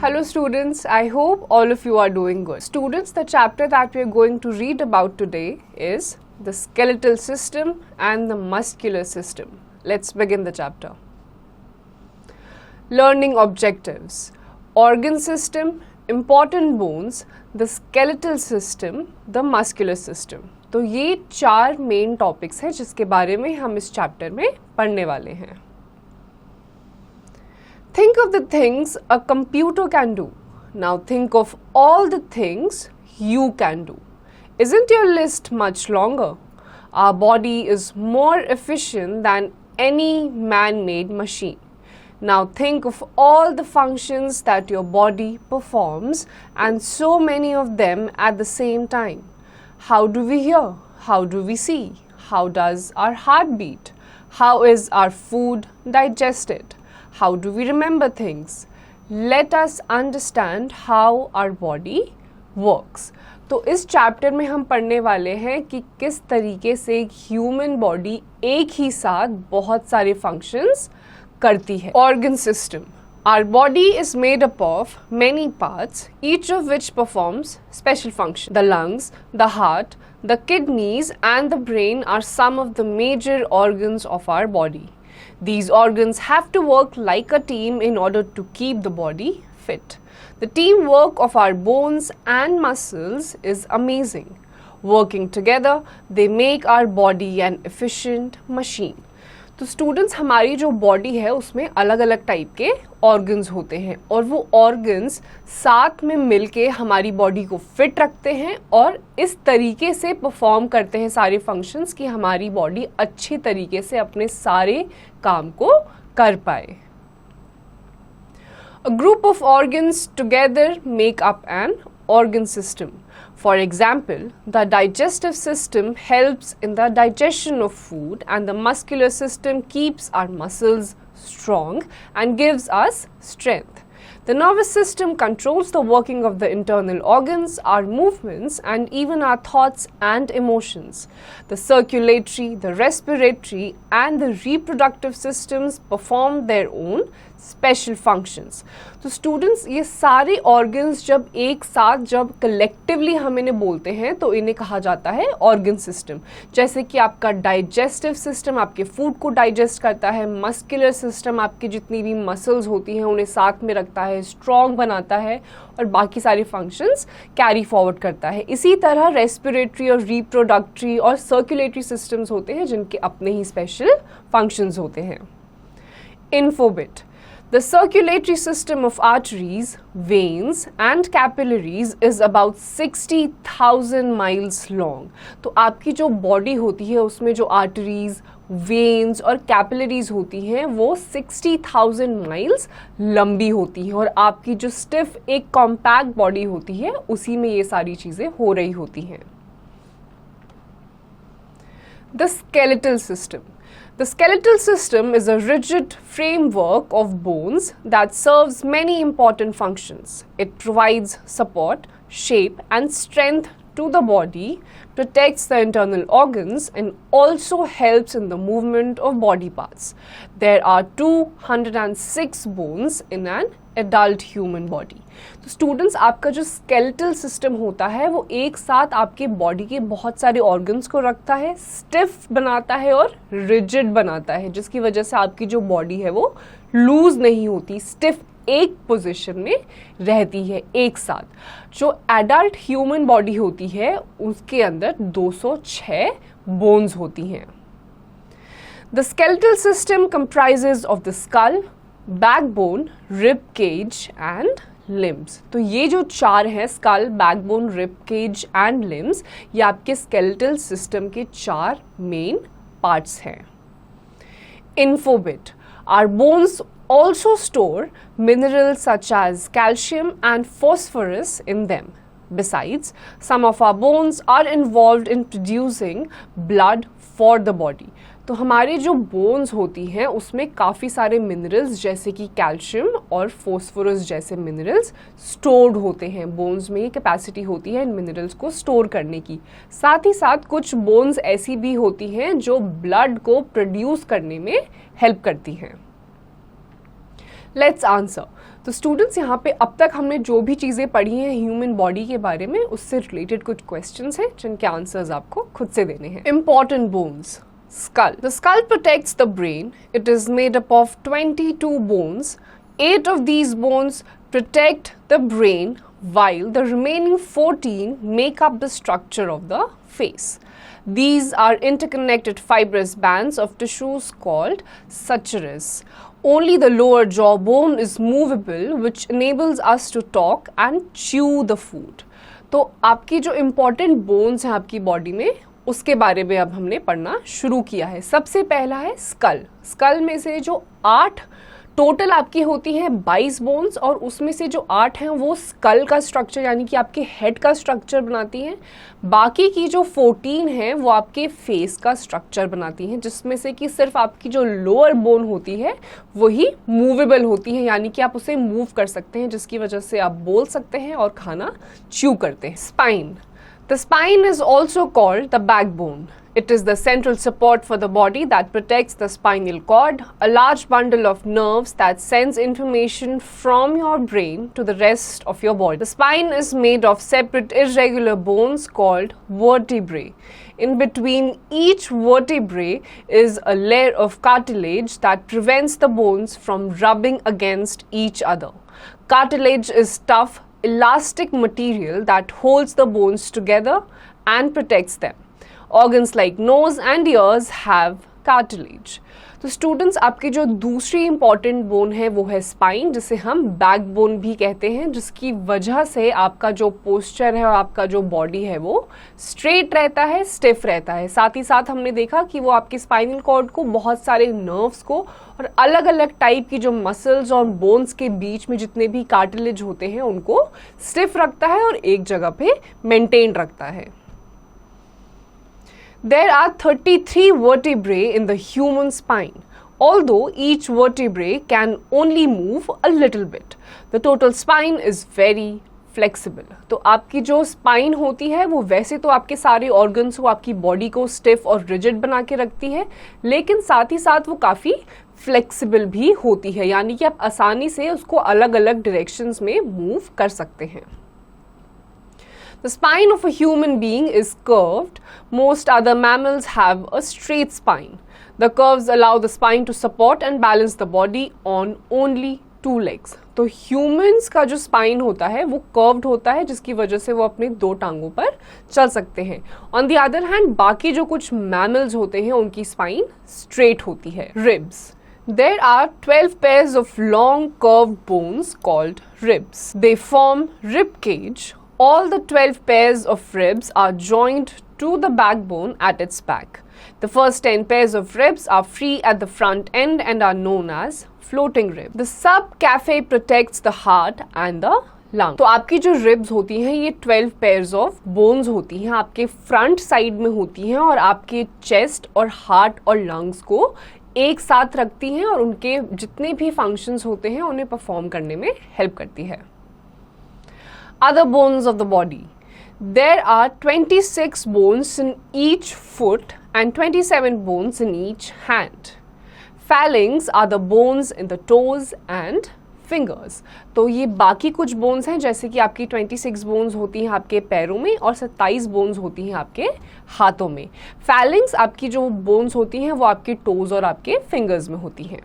Hello students, I hope all of you are doing good. Students, the chapter that we are going to read about today is the skeletal system and the muscular system. Let's begin the chapter. Learning objectives: organ system, important bones, the skeletal system, the muscular system. तो ये 4 main topics हैं जिसके बारे में हम इस chapter में पढ़ने वाले हैं. Think of the things a computer can do. Now think of all the things you can do. Isn't your list much longer? Our body is more efficient than any man-made machine. Now think of all the functions that your body performs, and so many of them at the same time. How do we hear? How do we see? How does our heart beat? How is our food digested? How do we remember things? Let us understand how our body works. तो इस chapter में हम पढ़ने वाले हैं कि किस तरीके से एक ह्यूमन बॉडी एक ही साथ बहुत सारे फंक्शंस करती है. Organ system. Our body is made up of many parts, each of which performs special function. The lungs, the heart, the kidneys and the brain are some of the major organs of our body. These organs have to work like a team in order to keep the body fit. The teamwork of our bones and muscles is amazing. Working together, they make our body an efficient machine. तो students, हमारी जो body है उसमें अलग अलग type के organs होते हैं और वो ऑर्गन्स साथ में मिलके हमारी बॉडी को फिट रखते हैं और इस तरीके से परफॉर्म करते हैं सारे फंक्शंस कि हमारी बॉडी अच्छी तरीके से अपने सारे काम को कर पाए. A group of organs together make up an organ system. For example, the digestive system helps in the digestion of food, and the muscular system keeps our muscles strong and gives us strength. The nervous system controls the working of the internal organs, our movements, and even our thoughts and emotions. The circulatory, the respiratory, and the reproductive systems perform their own special functions. तो students, ये सारे organs जब एक साथ जब collectively हम इन्हें बोलते हैं तो इन्हें कहा जाता है ऑर्गन सिस्टम. जैसे कि आपका डाइजेस्टिव सिस्टम आपके फूड को डाइजेस्ट करता है, मस्कुलर सिस्टम आपकी जितनी भी मसल्स होती हैं उन्हें साथ में रखता है, स्ट्रॉन्ग बनाता है और बाकी सारी फंक्शंस कैरी फॉरवर्ड करता है. इसी तरह रेस्पिरेटरी और रिप्रोडक्टरी और सर्कुलेटरी सिस्टम्स होते हैं जिनके अपने ही स्पेशल फंक्शंस होते हैं. इन्फोबिट. The circulatory system of arteries, veins and capillaries is about 60,000 miles long. तो आपकी जो बॉडी होती है उसमें जो आर्टरीज, वेन्स और कैपिलरीज होती हैं वो 60,000 माइल्स लंबी होती हैं और आपकी जो स्टिफ एक कॉम्पैक्ट बॉडी होती है उसी में ये सारी चीज़ें हो रही होती हैं. The skeletal system. The skeletal system is a rigid framework of bones that serves many important functions. It provides support, shape and strength to the body, protects the internal organs and also helps in the movement of body parts. There are 206 bones in an adult human body. तो students, आपका जो skeletal system होता है वो एक साथ आपके body के बहुत सारे ऑर्गन्स को रखता है, स्टिफ बनाता है और रिजिड बनाता है, जिसकी वजह से आपकी जो बॉडी है वो लूज नहीं होती, स्टिफ एक पोजीशन में रहती है एक साथ. जो एडल्ट ह्यूमन बॉडी होती है उसके अंदर 206 बोन्स होती हैं. The skeletal system comprises of the skull, backbone, rib cage and limbs. तो ये जो 4 हैं, skull, backbone, rib cage and limbs, ये आपके स्केलेटल सिस्टम के 4 मेन पार्ट्स हैं. Infobit. Our bones also store minerals such as calcium and phosphorus in them. Besides, some of our bones are involved in producing blood for the body. तो हमारे जो bones होती हैं उसमें काफ़ी सारे मिनरल्स जैसे कि कैल्शियम और फोस्फोरस जैसे मिनरल्स स्टोर्ड होते हैं. बोन्स में ये कैपेसिटी होती है इन मिनरल्स को स्टोर करने की. साथ ही साथ कुछ बोन्स ऐसी भी होती हैं जो ब्लड को प्रोड्यूस करने में हेल्प करती हैं. Let's answer. तो स्टूडेंट्स यहाँ पे अब तक हमने जो भी चीज़ें पढ़ी हैं ह्यूमन बॉडी के बारे में, उससे रिलेटेड कुछ क्वेश्चंस हैं जिनके आंसर्स आपको खुद से देने हैं। Important bones. Skull. The skull protects the brain. It is made up of 22 bones. 8 of these bones protect the brain, while the remaining 14 make up the structure of the face. These are interconnected fibrous bands of tissues called sutures. Only the lower jawbone is movable, which enables us to talk and chew the food. तो आपकी जो important bones हैं आपकी body में, उसके बारे में अब हमने पढ़ना शुरू किया है। सबसे पहला है स्कल। स्कल में से जो 8 टोटल आपकी होती है 22 बोन्स, और उसमें से जो 8 हैं वो स्कल का स्ट्रक्चर यानी कि आपके हेड का स्ट्रक्चर बनाती हैं। बाकी की जो 14 हैं वो आपके फेस का स्ट्रक्चर बनाती हैं, जिसमें से कि सिर्फ आपकी जो लोअर बोन होती है वही मूवेबल होती है, यानी कि आप उसे मूव कर सकते हैं, जिसकी वजह से आप बोल सकते हैं और खाना च्यू करते हैं। Spine. The spine is also called the backbone. It is the central support for the body that protects the spinal cord, a large bundle of nerves that sends information from your brain to the rest of your body. The spine is made of separate irregular bones called vertebrae. In between each vertebrae is a layer of cartilage that prevents the bones from rubbing against each other. Cartilage is tough, elastic material that holds the bones together and protects them. Organs like nose and ears have cartilage. तो students आपकी जो दूसरी important bone है वो है spine, जिसे हम back bone भी कहते हैं, जिसकी वजह से आपका जो पोस्चर है और आपका जो बॉडी है वो स्ट्रेट रहता है, स्टिफ रहता है। साथ ही साथ हमने देखा कि वो आपके स्पाइनल कॉर्ड को, बहुत सारे नर्व्स को और अलग अलग टाइप की जो मसल्स और बोन्स के बीच में जितने भी कार्टिलेज होते हैं उनको स्टिफ रखता है और एक जगह पे मेंटेन रखता है। There are 33 vertebrae in the human spine. Although each vertebrae can only move a little bit, the total spine is very flexible. तो आपकी जो स्पाइन होती है वो वैसे तो आपके सारे ऑर्गन्स को, आपकी बॉडी को स्टिफ और रिजिड बना के रखती है, लेकिन साथ ही साथ वो काफ़ी फ्लेक्सिबल भी होती है, यानी कि आप आसानी से उसको अलग अलग डायरेक्शंस में मूव कर सकते हैं। The spine of a human being is curved. Most other mammals have a straight spine. The curves allow the spine to support and balance the body on only 2 legs. तो humans का जो spine होता है वो curved होता है, जिसकी वजह से वो अपने 2 टांगों पर चल सकते हैं। On the other hand, बाकी जो कुछ mammals होते हैं उनकी spine straight होती है। Ribs. There are 12 pairs of long curved bones called ribs. They form rib cage. All the 12 pairs of ribs are joined to the backbone at its back. The first 10 pairs of ribs are free at the front end and are known as floating ribs. The subcaphe protects the heart and the lung. तो आपकी जो ribs होती हैं ये 12 pairs of bones होती हैं, आपके front side में होती हैं और आपके chest और heart और lungs को एक साथ रखती हैं और उनके जितने भी functions होते हैं उन्हें perform करने में help करती है। Other bones of the body. There are 26 bones in each foot and 27 bones in each hand. Phalanx are the bones in the toes and fingers. तो ये बाकी कुछ bones हैं, जैसे कि आपकी 26 bones होती हैं आपके पैरों में और 27 bones होती हैं आपके हाथों में। Phalanx आपकी जो bones होती हैं वो आपके toes और आपके fingers में होती हैं।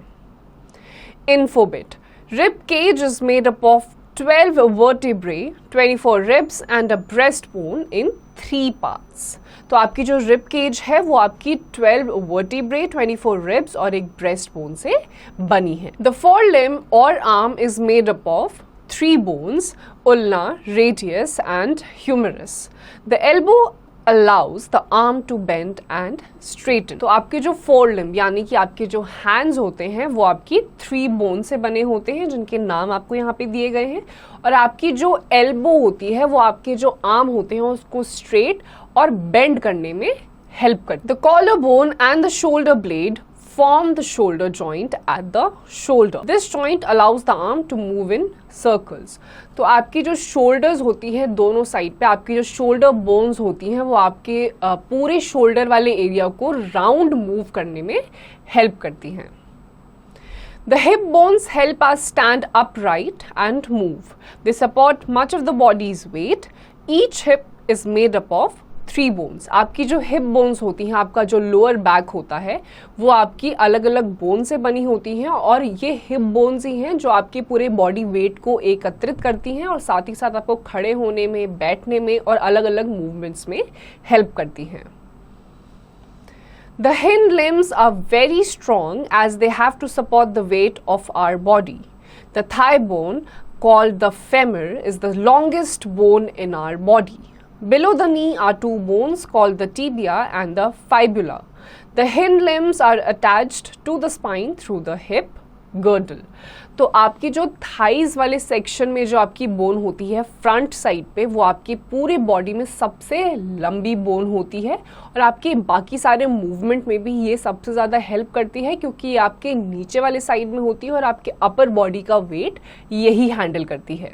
Infobit. Rib cage is made up of 12 vertebrae, 24 ribs and a breastbone in 3 parts. तो आपकी जो rib cage है वो आपकी 12 vertebrae, 24 ribs और एक breastbone से बनी है। The forelimb or arm is made up of 3 bones, ulna, radius and humerus. The elbow allows the arm to bend and straighten. तो आपके जो forelimb यानी कि आपके जो hands होते हैं वो आपकी 3 bones से बने होते हैं, जिनके नाम आपको यहाँ पे दिए गए हैं, और आपकी जो elbow होती है वो आपके जो arm होते हैं उसको straight और bend करने में help करती है। The collarbone and the shoulder blade form the shoulder joint at the shoulder. This joint allows the arm to move in circles. तो आपकी जो shoulders होती है दोनों साइड पे, आपकी जो shoulder bones होती हैं वो आपके पूरे shoulder वाले एरिया को राउंड मूव करने में हेल्प करती हैं। The hip bones help us stand upright and move. They support much of the body's weight. Each hip is made up of 3 bones. आपकी जो हिप बोन्स होती हैं, आपका जो लोअर बैक होता है, वो आपकी अलग अलग बोन से बनी होती हैं और ये हिप बोन्स ही हैं जो आपके पूरे बॉडी वेट को एकत्रित करती हैं और साथ ही साथ आपको खड़े होने में, बैठने में और अलग अलग मूवमेंट्स में हेल्प करती हैं. The hind limbs are very strong as they have to support the weight of our body. The thigh bone, called the femur, is the longest bone in our body. Below the knee are 2 bones called the tibia and the fibula. The hind limbs are attached to the spine through the hip girdle. तो आपकी जो thighs वाले section में जो आपकी bone होती है front side पे, वो आपकी पूरे बॉडी में सबसे लंबी बोन होती है और आपके बाकी सारे मूवमेंट में भी ये सबसे ज़्यादा हेल्प करती है क्योंकि ये आपके नीचे वाले साइड में होती है और आपके अपर बॉडी का वेट यही हैंडल करती है.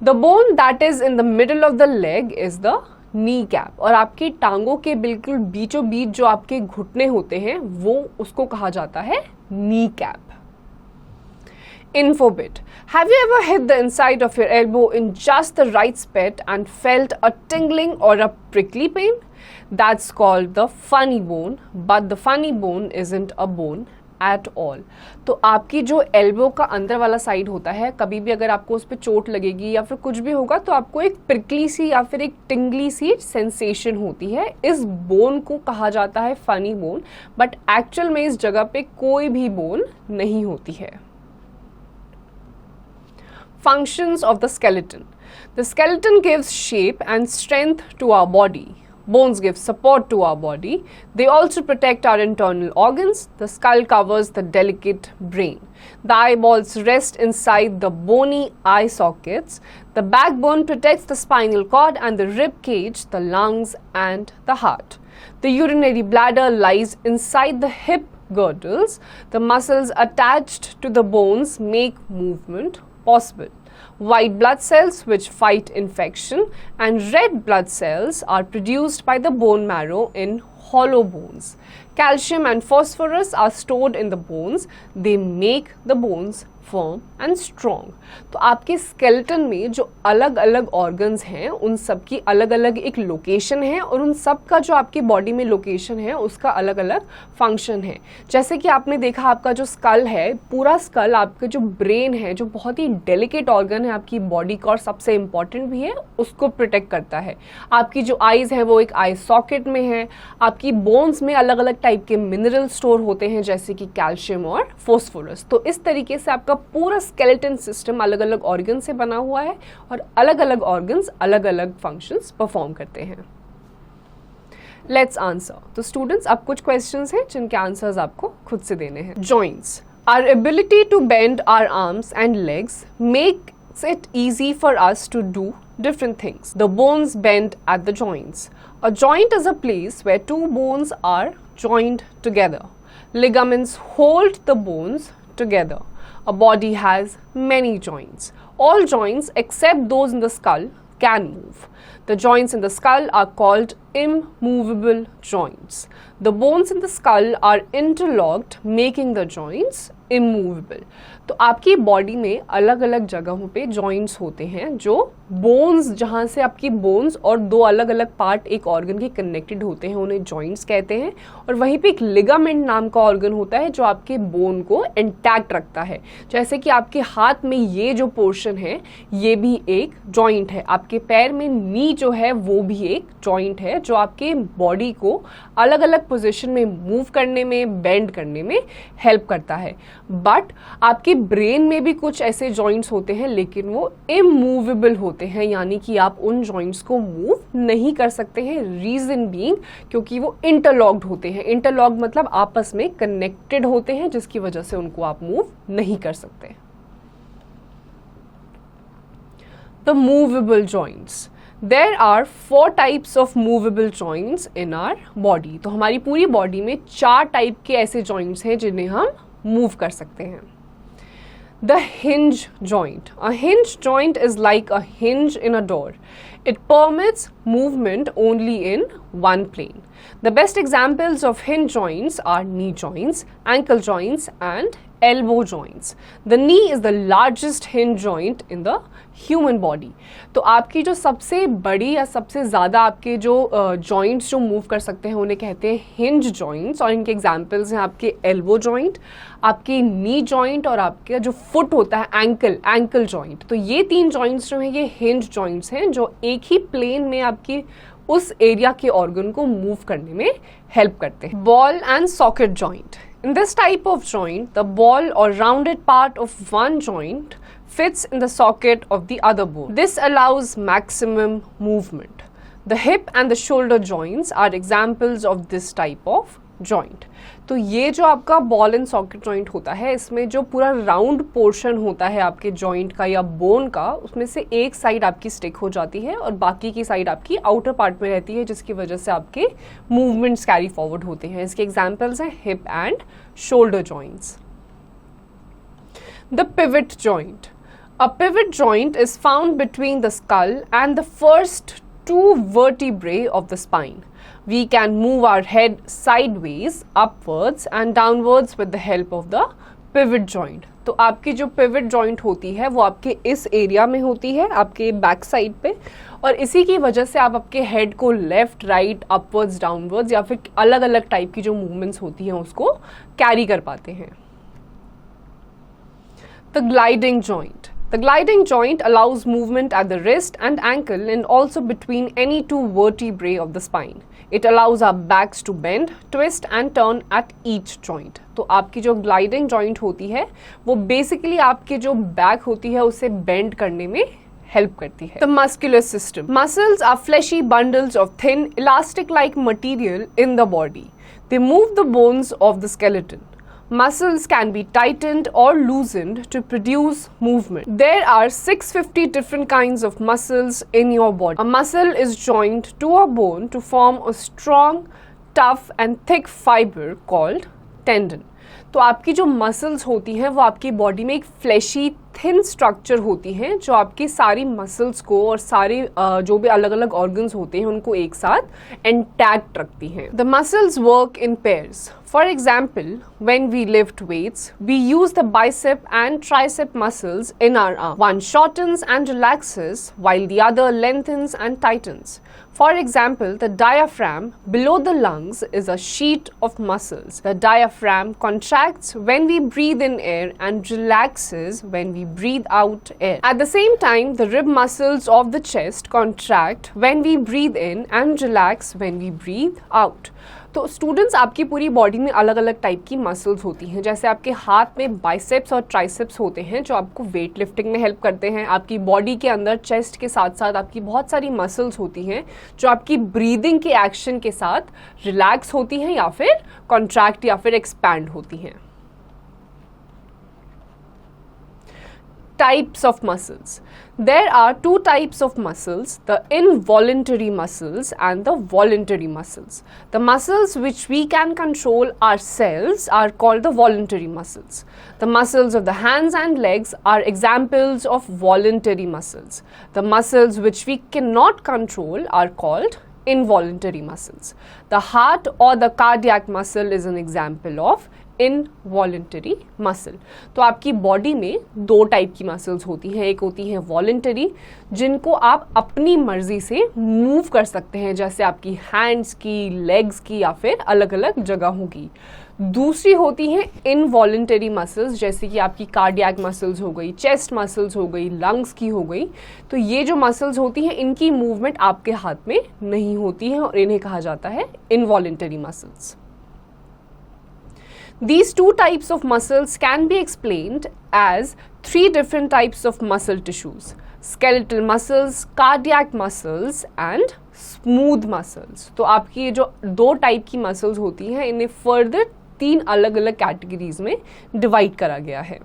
The bone that is in the middle of the leg is the knee cap. और आपकी टांगों के बिल्कुल बीचों बीच जो आपके घुटने होते हैं वो उसको कहा जाता है knee cap. Info bit. Have you ever hit the inside of your elbow in just the right spot and felt a tingling or a prickly pain? That's called the funny bone, but the funny bone isn't a bone at all. तो आपकी जो elbow का अंदर वाला side होता है, कभी भी अगर आपको उस पर चोट लगेगी या फिर कुछ भी होगा तो आपको एक प्रिकली सी या फिर एक टिंगली सी सेंसेशन होती है. इस बोन को कहा जाता है फनी बोन, बट एक्चुअल में इस जगह पे कोई भी बोन नहीं होती है. Functions of the skeleton. The skeleton gives shape and strength to our body. Bones give support to our body. They also protect our internal organs. The skull covers the delicate brain. The eyeballs rest inside the bony eye sockets. The backbone protects the spinal cord and the rib cage, the lungs and the heart. The urinary bladder lies inside the hip girdles. The muscles attached to the bones make movement possible. White blood cells which fight infection and red blood cells are produced by the bone marrow in hollow bones. Calcium and phosphorus are stored in the bones. They make the bones firm and strong. तो आपके skeleton में जो अलग अलग organs हैं उन सब की अलग अलग एक लोकेशन है और उन सब का जो आपकी बॉडी में लोकेशन है उसका अलग अलग फंक्शन है. जैसे कि आपने देखा आपका जो स्कल है, पूरा स्कल आपका जो ब्रेन है जो बहुत ही डेलिकेट ऑर्गन है आपकी बॉडी का और सबसे इम्पॉर्टेंट भी है, उसको प्रोटेक्ट करता है. आपकी जो आईज है वो एक आई सॉकेट में है. आपकी बोन्स में अलग अलग टाइप के मिनरल स्टोर होते हैं जैसे कि कैल्शियम और फोस्फोरस. तो इस तरीके से आपका पूरा स्केलेटन सिस्टम अलग अलग ऑर्गन से बना हुआ है और अलग अलग ऑर्गन्स अलग अलग फंक्शंस परफॉर्म करते हैं. Let's answer. तो स्टूडेंट्स, अब कुछ क्वेश्चंस हैं जिनके आंसर्स आपको खुद से देने हैं. Joints. Our ability to bend our arms and legs makes it easy for us to do different things. The bones bend at the joints. A joint is a place where 2 bones are joined together. Ligaments hold the bones together. A body has many joints. All joints except those in the skull can move. The joints in the skull are called immovable joints. The bones in the skull are interlocked, making the joints immovable. तो आपकी body में अलग अलग जगहों पे joints होते हैं जो बोन्स, जहाँ से आपकी बोन्स और 2 अलग अलग पार्ट एक ऑर्गन के कनेक्टेड होते हैं, उन्हें जॉइंट्स कहते हैं. और वहीं पे एक लिगामेंट नाम का ऑर्गन होता है जो आपके बोन को इंटैक्ट रखता है. जैसे कि आपके हाथ में ये जो पोर्शन है ये भी एक जॉइंट है. आपके पैर में नी जो है वो भी एक जॉइंट है जो आपके बॉडी को अलग अलग पोजीशन में मूव करने में, बेंड करने में हेल्प करता है. बट आपके ब्रेन में भी कुछ ऐसे जॉइंट्स होते हैं लेकिन वो इमूवेबल होते हैं, यानी कि आप उन जॉइंट्स को मूव नहीं कर सकते हैं. रीजन बीइंग क्योंकि वो इंटरलॉक्ड होते हैं. इंटरलॉक्ड मतलब आपस में कनेक्टेड होते हैं जिसकी वजह से उनको आप मूव नहीं कर सकते. The movable joints. There are 4 types of movable joints in our body. तो हमारी पूरी बॉडी में 4 टाइप के ऐसे जॉइंट्स हैं जिन्हें हम मूव कर सकते हैं. The hinge joint. A hinge joint is like a hinge in a door. It permits movement only in one plane. The best examples of hinge joints are knee joints, ankle joints and elbow joints. The knee is the largest hinge joint in the human body. तो आपकी जो सबसे बड़ी या सबसे ज़्यादा आपके जो जॉइंट्स जो मूव कर सकते हैं उन्हें कहते हैं हिंज जॉइंट्स, और इनके एग्जांपल्स हैं आपके एल्बो जॉइंट, आपकी नी जॉइंट और आपका जो फुट होता है एंकल जॉइंट. तो ये 3 जॉइंट्स जो हैं ये हिंज जॉइंट्स हैं जो एक ही प्लेन में आपकी उस एरिया के ऑर्गन को मूव करने में हेल्प करते हैं. Ball and socket joint. In this type of joint, the ball or rounded part of one joint fits in the socket of the other bone. This allows maximum movement. The hip and the shoulder joints are examples of this type of joint. तो ये जो आपका ball and socket joint होता है इसमें जो पूरा round portion होता है आपके जॉइंट का या बोन का, उसमें से एक साइड आपकी स्टिक हो जाती है और बाकी की साइड आपकी आउटर पार्ट में रहती है, जिसकी वजह से आपके मूवमेंट्स कैरी फॉरवर्ड होते हैं. इसके एग्जांपल्स हैं hip and shoulder joints. The pivot joint. A pivot joint is found between the skull and the first 2 vertebrae of the spine. We can move our head sideways, upwards and downwards with the help of the pivot joint. तो आपकी जो pivot joint होती है वो आपके इस area में होती है, आपके बैक साइड पे, और इसी की वजह से आप आपके हेड को लेफ्ट, राइट, अपवर्ड्स, डाउनवर्ड्स या फिर अलग अलग टाइप की जो मूवमेंट्स होती हैं उसको कैरी कर पाते हैं. The gliding joint. The gliding joint allows movement at the wrist and ankle and also between any 2 vertebrae of the spine. It allows our backs to bend, twist and turn at each joint. तो आपकी जो gliding joint होती है वो basically आपके जो back होती है उसे bend करने में help करती है. The muscular system. Muscles are fleshy bundles of thin elastic-like material in the body. They move the bones of the skeleton. Muscles can be tightened or loosened to produce movement. There are 650 different kinds of muscles in your body. A muscle is joined to a bone to form a strong, tough and thick fiber called tendon. तो आपकी जो muscles होती हैं वो आपकी body में एक flashy thin structure होती हैं जो आपकी सारी मसल्स को और सारे जो भी अलग अलग ऑर्गन्स होते हैं उनको एक साथ इंटैक्ट रखती हैं. The muscles work in pairs. For example, when we lift weights, we use the bicep and tricep muscles in our arm. One shortens and relaxes while the other lengthens and tightens. For example, the diaphragm below the lungs is a sheet of muscles. The diaphragm contracts when we breathe in air and relaxes when we breathe out air. At the same time, the rib muscles of the chest contract when we breathe in and relax when we breathe out. तो students आपकी पूरी body में अलग अलग type की muscles होती हैं. जैसे आपके हाथ में बाइसेप्स और ट्राइसेप्स होते हैं जो आपको वेट लिफ्टिंग में हेल्प करते हैं. आपकी बॉडी के अंदर चेस्ट के साथ साथ आपकी बहुत सारी मसल्स होती हैं जो आपकी ब्रीदिंग के एक्शन के साथ रिलैक्स होती हैं या फिर कॉन्ट्रैक्ट या फिर एक्सपैंड होती हैं. Types of muscles. There are 2 types of muscles, the involuntary muscles and the voluntary muscles. The muscles which we can control ourselves are called the voluntary muscles. The muscles of the hands and legs are examples of voluntary muscles. The muscles which we cannot control are called involuntary muscles. The heart or the cardiac muscle is an example of involuntary muscle. तो आपकी body में 2 type की muscles होती हैं. एक होती है voluntary जिनको आप अपनी मर्जी से मूव कर सकते हैं, जैसे आपकी हैंड्स की, लेग्स की या फिर अलग अलग जगहों की. दूसरी होती हैं इनवॉलेंटरी मसल्स जैसे कि आपकी कार्डियक मसल्स हो गई, चेस्ट मसल्स हो गई, लंग्स की हो गई. तो ये जो मसल्स होती हैं इनकी मूवमेंट आपके हाथ में नहीं होती है और इन्हें कहा जाता है involuntary muscles. These 2 types of muscles can be explained as 3 different types of muscle tissues: skeletal muscles, cardiac muscles and smooth muscles. तो आपकी ये जो 2 टाइप की मसल्स होती हैं इन्हें फर्दर 3 अलग अलग कैटेगरीज में डिवाइड करा गया है.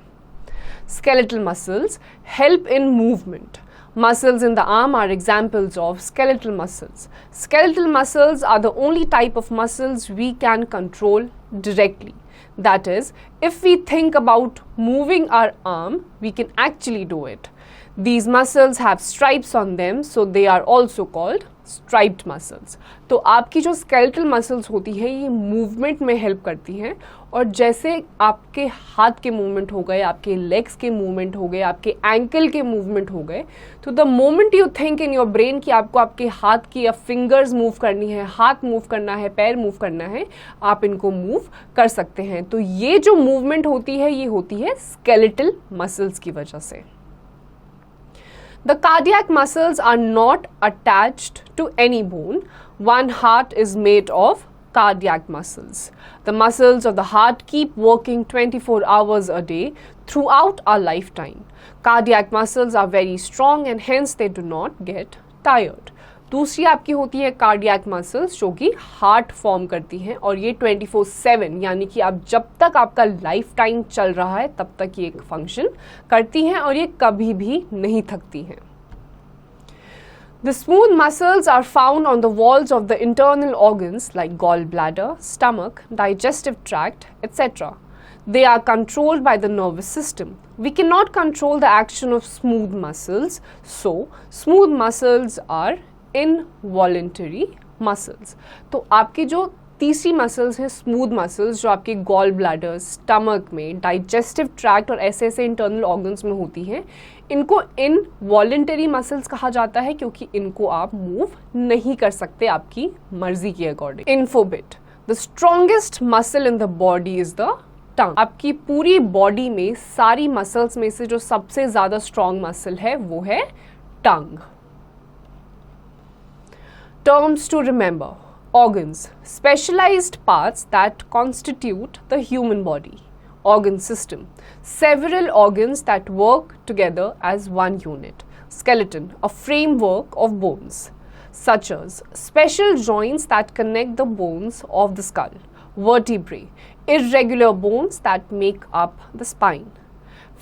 Skeletal muscles help in movement. Muscles in the arm are examples of skeletal muscles. Skeletal muscles are the only type of muscles we can control directly. That is, if we think about moving our arm, we can actually do it. These muscles have stripes on them, so they are also called striped muscles. तो आपकी जो skeletal muscles होती है ये movement में help करती हैं, और जैसे आपके हाथ के movement हो गए, आपके legs के movement हो गए, आपके ankle के movement हो गए, तो the moment you think in your brain कि आपको आपके हाथ की या fingers move करनी है, हाथ move करना है, पैर move करना है, आप इनको move कर सकते हैं. तो ये जो movement होती है ये होती है skeletal muscles की वजह से. The cardiac muscles are not attached to any bone. One heart is made of cardiac muscles. The muscles of the heart keep working 24 hours a day throughout our lifetime. Cardiac muscles are very strong and hence they do not get tired. दूसरी आपकी होती है cardiac muscles जो कि heart form करती हैं, और ये 24/7 यानी कि आप जब तक आपका लाइफ टाइम चल रहा है तब तक ये एक फंक्शन करती हैं और ये कभी भी नहीं थकती हैं. The smooth muscles are found on the walls of the internal organs like gallbladder, stomach, digestive tract, etc. They are controlled by the nervous system. We cannot control the action of smooth muscles, so smooth muscles are involuntary muscles. तो आपकी जो तीसरी muscles हैं smooth muscles, जो आपके gall bladder, stomach में, digestive tract और ऐसे ऐसे इंटरनल ऑर्गन्स में होती हैं, इनको इनवॉलेंटरी मसल्स कहा जाता है क्योंकि इनको आप मूव नहीं कर सकते आपकी मर्जी के according. Infobit. The strongest muscle in the body is the tongue. आपकी पूरी बॉडी में सारी मसल्स में से जो सबसे ज्यादा स्ट्रॉन्ग मसल है वो है टंग. Terms to remember. Organs. Specialized parts that constitute the human body. Organ system. Several organs that work together as one unit. Skeleton. A framework of bones, such as special joints that connect the bones of the skull. Vertebrae. Irregular bones that make up the spine.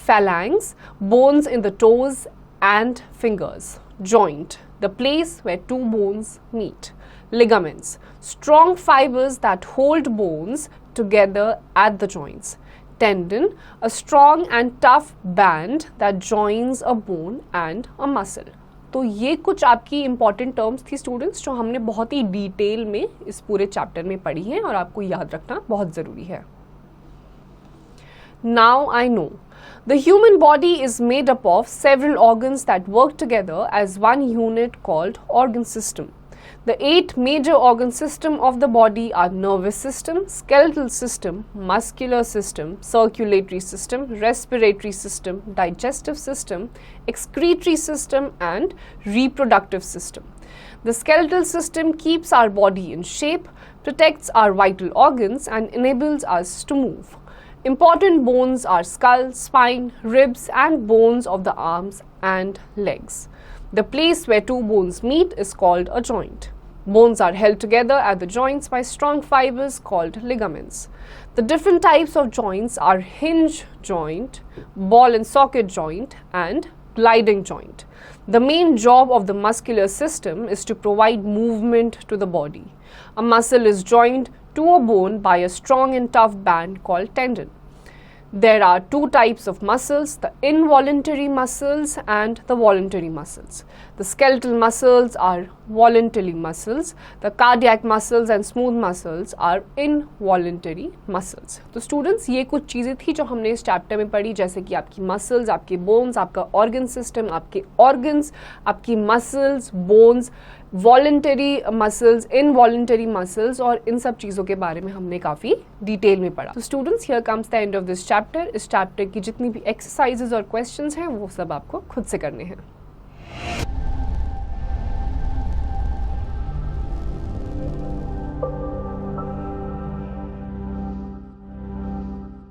Phalanx. Bones in the toes and fingers. Joint. The place where two bones meet. Ligaments. Strong fibers that hold bones together at the joints. Tendon. A strong and tough band that joins a bone and a muscle. तो ये कुछ आपकी important terms थी students, जो हमने बहुत ही detail में इस पूरे चैप्टर में पढ़ी हैं और आपको याद रखना बहुत ज़रूरी है. Now I know. The human body is made up of several organs that work together as one unit called organ system. The 8 major organ system of the body are nervous system, skeletal system, muscular system, circulatory system, respiratory system, digestive system, excretory system and reproductive system. The skeletal system keeps our body in shape, protects our vital organs and enables us to move. Important bones are skull, spine, ribs and bones of the arms and legs. The place where two bones meet is called a joint. Bones are held together at the joints by strong fibers called ligaments. The different types of joints are hinge joint, ball and socket joint and gliding joint. The main job of the muscular system is to provide movement to the body. A muscle is joined to a bone by a strong and tough band called tendon. There are 2 types of muscles, the involuntary muscles and the voluntary muscles. The skeletal muscles are voluntary muscles. The cardiac muscles and smooth muscles are involuntary muscles. तो students ये कुछ चीज़ें थी जो हमने इस chapter में पढ़ी, जैसे कि आपकी मसल्स, आपके बोन्स, आपका ऑर्गन सिस्टम, आपके ऑर्गन्स, आपकी muscles, bones, voluntary muscles, involuntary muscles, और इन सब चीज़ों के बारे में हमने काफ़ी डिटेल में पढ़ा. तो students here comes the end of this chapter. इस चैप्टर की जितनी भी एक्सरसाइजेज और क्वेश्चंस हैं वो सब आपको खुद से करने हैं.